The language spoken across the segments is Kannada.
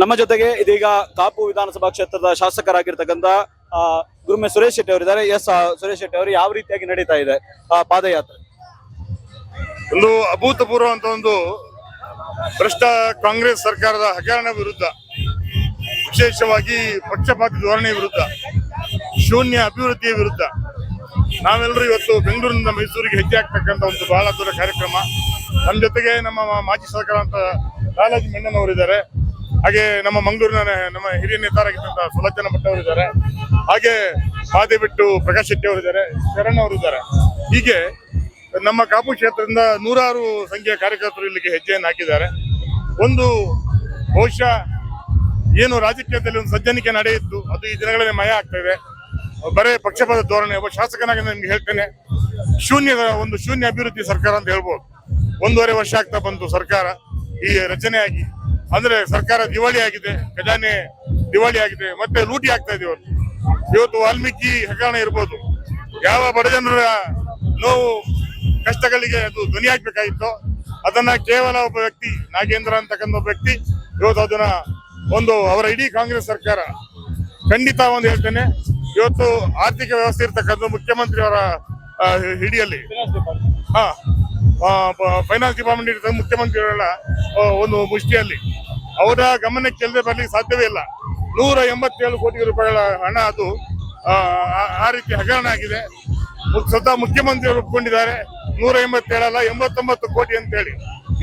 ನಮ್ಮ ಜೊತೆಗೆ ಇದೀಗ ಕಾಪು ವಿಧಾನಸಭಾ ಕ್ಷೇತ್ರದ ಶಾಸಕರಾಗಿರ್ತಕ್ಕಂಥ ಗುರುಮೆ ಸುರೇಶ್ ಶೆಟ್ಟಿ ಅವರಿದ್ದಾರೆ. ಎಸ್ ಸುರೇಶ್ ಶೆಟ್ಟಿ ಅವರು, ಯಾವ ರೀತಿಯಾಗಿ ನಡೀತಾ ಇದೆ ಪಾದಯಾತ್ರೆ? ಒಂದು ಅಭೂತಪೂರ್ವ ಅಂತ ಒಂದು ಭ್ರಷ್ಟ ಕಾಂಗ್ರೆಸ್ ಸರ್ಕಾರದ ಹಗರಣ ವಿರುದ್ಧ, ವಿಶೇಷವಾಗಿ ಪಕ್ಷಪಾತಿ ಧೋರಣೆ ವಿರುದ್ಧ, ಶೂನ್ಯ ಅಭಿವೃದ್ಧಿಯ ವಿರುದ್ಧ ನಾವೆಲ್ಲರೂ ಇವತ್ತು ಬೆಂಗಳೂರಿನಿಂದ ಮೈಸೂರಿಗೆ ಹೆಜ್ಜೆ ಹಾಕ್ತಕ್ಕಂಥ ಒಂದು ಬಹಳ ದೊಡ್ಡ ಕಾರ್ಯಕ್ರಮ. ನಮ್ಮ ಜೊತೆಗೆ ನಮ್ಮ ಮಾಜಿ ಶಾಸಕರ ಅಂತ ಲಾಲಾಜಿ ಮೆಣ್ಣನವರಿದ್ದಾರೆ. ಹಾಗೆ ನಮ್ಮ ಮಂಗಳೂರಿನ ನಮ್ಮ ಹಿರಿಯ ನೇತಾರಾಗಿದ್ದಂತ ಸುಲಜ್ಜನ ಭಟ್ ಅವರಿದ್ದಾರೆ. ಹಾಗೆ ಮಾದೇಬಿಟ್ಟು ಪ್ರಕಾಶ್ ಶೆಟ್ಟಿ ಅವರಿದ್ದಾರೆ, ಶರಣ್ ಅವರಿದ್ದಾರೆ. ಹೀಗೆ ನಮ್ಮ ಕಾಪು ಕ್ಷೇತ್ರದಿಂದ ನೂರಾರು ಸಂಖ್ಯೆಯ ಕಾರ್ಯಕರ್ತರು ಇಲ್ಲಿಗೆ ಹೆಜ್ಜೆಯನ್ನು ಹಾಕಿದ್ದಾರೆ. ಒಂದು ಬಹುಶಃ ಏನು ರಾಜಕೀಯದಲ್ಲಿ ಒಂದು ಸಜ್ಜನಿಕೆ ನಡೆಯಿತ್ತು, ಅದು ಈ ದಿನಗಳಲ್ಲಿ ಮಯ ಆಗ್ತಾ ಇದೆ. ಬರೇ ಪಕ್ಷಪಾತ ಧೋರಣೆ. ಒಬ್ಬ ಶಾಸಕನಾಗಿ ನಿಮ್ಗೆ ಹೇಳ್ತೇನೆ, ಶೂನ್ಯ ಅಭಿವೃದ್ಧಿ ಸರ್ಕಾರ ಅಂತ ಹೇಳ್ಬೋದು. 1.5 ವರ್ಷ ಆಗ್ತಾ ಬಂತು ಸರ್ಕಾರ ಈ ರಚನೆಯಾಗಿ. ಅಂದ್ರೆ ಸರ್ಕಾರ ದಿವಾಳಿ ಆಗಿದೆ, ಖಜಾನೆ ದಿವಾಳಿ ಆಗಿದೆ, ಮತ್ತೆ ಲೂಟಿ ಆಗ್ತಾ ಇದೆ. ಇವತ್ತು ವಾಲ್ಮೀಕಿ ಹಗರಣ ಇರ್ಬೋದು, ಯಾವ ಬಡ ಜನರ ನೋವು ಕಷ್ಟಗಳಿಗೆ ಅದು ಧ್ವನಿ ಆಗ್ಬೇಕಾಗಿತ್ತು, ಅದನ್ನ ಕೇವಲ ಒಬ್ಬ ವ್ಯಕ್ತಿ ನಾಗೇಂದ್ರ ಅಂತಕ್ಕಂಥ ಒಬ್ಬ ವ್ಯಕ್ತಿ ಇವತ್ತು ಅದನ್ನ ಅವರ ಇಡೀ ಕಾಂಗ್ರೆಸ್ ಸರ್ಕಾರ ಖಂಡಿತ ಒಂದು ಹೇಳ್ತೇನೆ. ಇವತ್ತು ಆರ್ಥಿಕ ವ್ಯವಸ್ಥೆ ಇರ್ತಕ್ಕಂಥ ಮುಖ್ಯಮಂತ್ರಿ ಅವರ ಹಿಡಿಯಲ್ಲಿ, ಫೈನಾನ್ಸ್ ಡಿಪಾರ್ಟ್ಮೆಂಟ್ ಇರ್ತಕ್ಕಂಥ ಮುಖ್ಯಮಂತ್ರಿಯವರ ಒಂದು ಮುಷ್ಟಿಯಲ್ಲಿ, ಅವರ ಗಮನಕ್ಕೆ ಚೆಲ್ಲದೆ ಬರ್ಲಿಕ್ಕೆ ಸಾಧ್ಯವೇ ಇಲ್ಲ. 187 ಕೋಟಿ ರೂಪಾಯಿಗಳ ಹಣ ಅದು ಆ ರೀತಿ ಹಗರಣ ಆಗಿದೆ. ಸ್ವತಃ ಮುಖ್ಯಮಂತ್ರಿಯವರು ಒಪ್ಕೊಂಡಿದ್ದಾರೆ. 187 ಅಲ್ಲ, 89 ಕೋಟಿ ಅಂತ ಹೇಳಿ.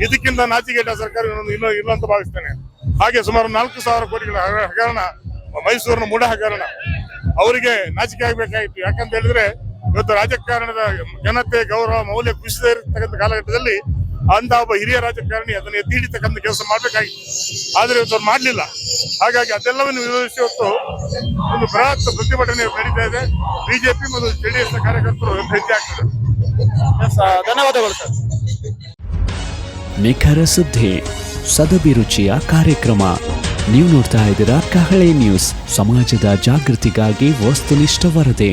ಇದಕ್ಕಿಂತ ನಾಚಿಕೆಟ್ಟ ಸರ್ಕಾರ ಇಲ್ಲ ಅಂತ ಭಾವಿಸ್ತೇನೆ. ಹಾಗೆ ಸುಮಾರು 4,000 ಕೋಟಿಗಳ ಹಗರಣ, ಮೈಸೂರಿನ ಮೂಢ ಹಗರಣ. ಅವರಿಗೆ ನಾಚಿಕೆ ಆಗ್ಬೇಕಾಗಿತ್ತು. ಯಾಕಂತ ಹೇಳಿದ್ರೆ ಇವತ್ತು ರಾಜಕಾರಣದ ಘನತೆ, ಗೌರವ, ಮೌಲ್ಯ ಕುಸಿದ ಇರತಕ್ಕಂಥ ಕಾಲಘಟ್ಟದಲ್ಲಿ ಅಂತ ಒಬ್ಬ ಹಿರಿಯ ರಾಜಕಾರಣಿ ಅದನ್ನು ಎತ್ತಿ ಹಿಡಿತಕ್ಕಂಥ ಕೆಲಸ ಮಾಡ್ಬೇಕಾಗಿತ್ತು. ಆದ್ರೆ ಇವತ್ತು ಅವ್ರು ಮಾಡ್ಲಿಲ್ಲ. ಹಾಗಾಗಿ ಅದೆಲ್ಲವನ್ನು ವಿರೋಧಿಸಿ ಇವತ್ತು ಒಂದು ಬೃಹತ್ ಪ್ರತಿಭಟನೆ ನಡೀತಾ ಇದೆ. ಬಿಜೆಪಿ ಮತ್ತು ಜೆಡಿಎಸ್ ಕಾರ್ಯಕರ್ತರು ಹೆಜ್ಜೆ ಆಗ್ತದೆ. ಧನ್ಯವಾದಗಳು ಸರ್. ನಿಖರ ಸುದ್ದಿ, ಸದಭಿರುಚಿಯ ಕಾರ್ಯಕ್ರಮ. ನೀವು ನೋಡ್ತಾ ಇದ್ದೀರಾ ಕಹಳೆ ನ್ಯೂಸ್, ಸಮಾಜದ ಜಾಗೃತಿಗಾಗಿ ವಸ್ತುನಿಷ್ಠ ವರದಿ.